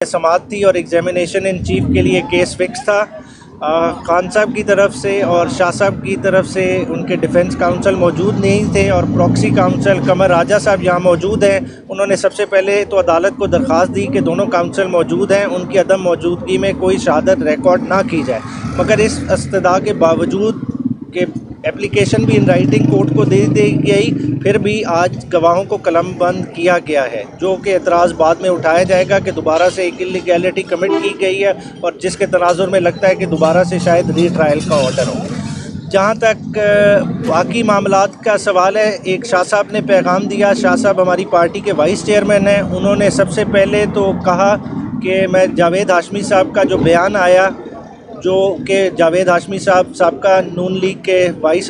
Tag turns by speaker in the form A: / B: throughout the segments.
A: समाअत थी और examination in chief के लिए केस फिक्स था। खान साहब की तरफ से और शाह साहब की तरफ से उनके डिफेंस काउंसिल मौजूद नहीं थे और प्रॉक्सी काउंसिल कमर राजा साहब यहाँ मौजूद हैं। उन्होंने सबसे पहले तो अदालत को दरख्वास्त दी कि दोनों काउंसिल मौजूद हैं, उनकी अदम मौजूदगी में कोई शहादत रिकॉर्ड ना की जाए, मगर इस इस्तदा के बावजूद कि एप्लीकेशन भी इन राइटिंग कोर्ट को दे दी गई, फिर भी आज गवाहों को कलम बंद किया गया है, जो कि एतराज़ बाद में उठाया जाएगा कि दोबारा से एक इलीगैलिटी कमिट की गई है और जिसके तनाजुर में लगता है कि दोबारा से शायद रीट्रायल का ऑर्डर हो। जहाँ तक बाकी मामलात का सवाल है, एक शाह साहब ने पैगाम दिया। शाह साहब हमारी पार्टी के वाइस चेयरमैन हैं। उन्होंने सबसे पहले तो कहा कि मैं जावेद हाशमी साहब का जो बयान आया, जो कि जावेद हाशमी साहब साबका नून लीग के वाइस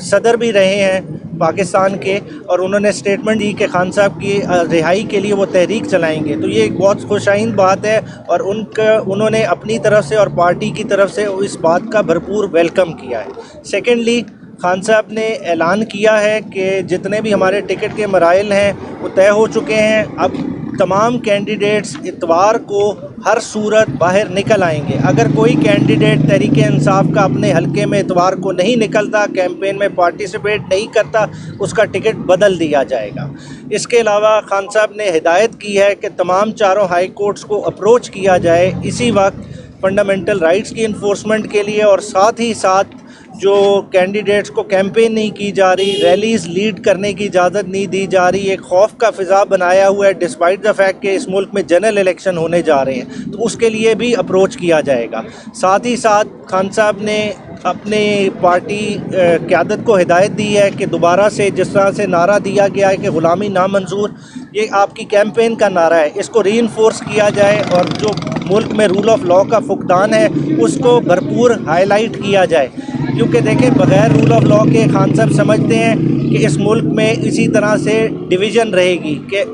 A: सदर भी रहे हैं पाकिस्तान के, और उन्होंने स्टेटमेंट दी कि खान साहब की रिहाई के लिए वो तहरीक चलाएंगे, तो ये एक बहुत खुशाइन बात है और उन्होंने अपनी तरफ से और पार्टी की तरफ से इस बात का भरपूर वेलकम किया है। सेकेंडली, खान साहब ने ऐलान किया है कि जितने भी हमारे टिकट के मराइल हैं वो तय हो चुके हैं। अब तमाम कैंडिडेट्स इतवार को हर सूरत बाहर निकल आएंगे। अगर कोई कैंडिडेट तहरीक इंसाफ का अपने हलके में इतवार को नहीं निकलता, कैंपेन में पार्टिसिपेट नहीं करता, उसका टिकट बदल दिया जाएगा। इसके अलावा खान साहब ने हिदायत की है कि तमाम चारों हाई कोर्ट्स को अप्रोच किया जाए इसी वक्त फंडामेंटल राइट्स की इन्फोर्समेंट के लिए, और साथ ही साथ जो कैंडिडेट्स को कैंपेन नहीं की जा रही, रैलीज़ लीड करने की इजाज़त नहीं दी जा रही, एक खौफ का फ़िज़ा बनाया हुआ है डिस्पाइट द फैक्ट कि इस मुल्क में जनरल इलेक्शन होने जा रहे हैं, तो उसके लिए भी अप्रोच किया जाएगा। साथ ही साथ खान साहब ने अपने पार्टी क़यादत को हिदायत दी है कि दोबारा से जिस तरह से नारा दिया गया है कि ग़ुलामी नामंजूर, ये आपकी कैंपेन का नारा है, इसको रीइंफोर्स किया जाए और जो मुल्क में रूल ऑफ़ लॉ का फुकदान है उसको भरपूर हाईलाइट किया जाए। क्योंकि देखें, बग़ैर रूल ऑफ़ लॉ के खान साहब समझते हैं कि इस मुल्क में इसी तरह से डिवीज़न रहेगी कि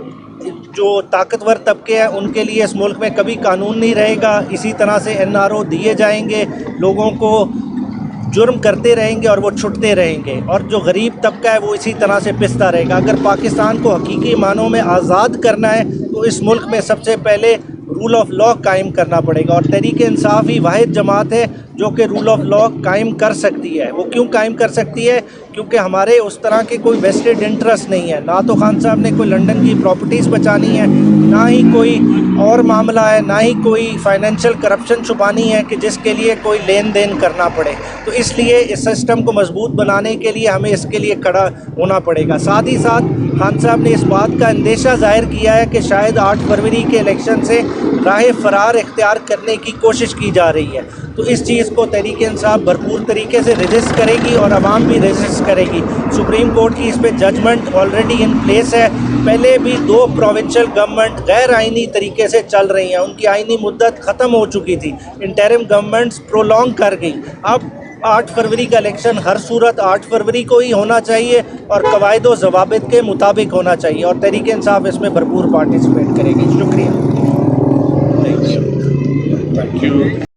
A: जो ताकतवर तबके हैं उनके लिए इस मुल्क में कभी कानून नहीं रहेगा, इसी तरह से NRO दिए जाएंगे, लोगों को जुर्म करते रहेंगे और वो छुटते रहेंगे, और जो गरीब तबका है वो इसी तरह से पिसता रहेगा। अगर पाकिस्तान को हकीकी मानों में आज़ाद करना है तो इस मुल्क में सबसे पहले रूल ऑफ़ लॉ कायम करना पड़ेगा, और तहरीक इंसाफ ही वाहिद जमात है जो कि रूल ऑफ़ लॉ कायम कर सकती है। वो क्यों कायम कर सकती है? क्योंकि हमारे उस तरह के कोई वेस्टेड इंटरेस्ट नहीं है। ना तो खान साहब ने कोई लंदन की प्रॉपर्टीज़ बचानी है, ना ही कोई और मामला है, ना ही कोई फाइनेंशियल करप्शन छुपानी है कि जिसके लिए कोई लेन देन करना पड़े। तो इसलिए इस सिस्टम को मजबूत बनाने के लिए हमें इसके लिए खड़ा होना पड़ेगा। साथ ही साथ खान साहब ने इस बात का अंदेशा ज़ाहिर किया है कि शायद 8 फरवरी के इलेक्शन से राह फरार इख्तियार करने की कोशिश की जा रही है। तो इस चीज़ को तहरीक इंसाफ भरपूर तरीके से रजिस्ट करेगी और आवाम भी रजिस्ट करेगी। सुप्रीम कोर्ट की इस पर जजमेंट ऑलरेडी इन प्लेस है। पहले भी 2 प्रोविंशियल गवर्नमेंट गैर आइनी तरीके से चल रही हैं, उनकी आइनी मुद्दत ख़त्म हो चुकी थी, इंटरिम गवर्नमेंट्स प्रोलॉन्ग कर गई। अब 8 फरवरी का इलेक्शन हर सूरत 8 फरवरी को ही होना चाहिए और कवायद व ज़वाबित के मुताबिक होना चाहिए, और तहरीक इंसाफ इसमें भरपूर पार्टिसिपेट करेगी। शुक्रिया।
B: Thank you.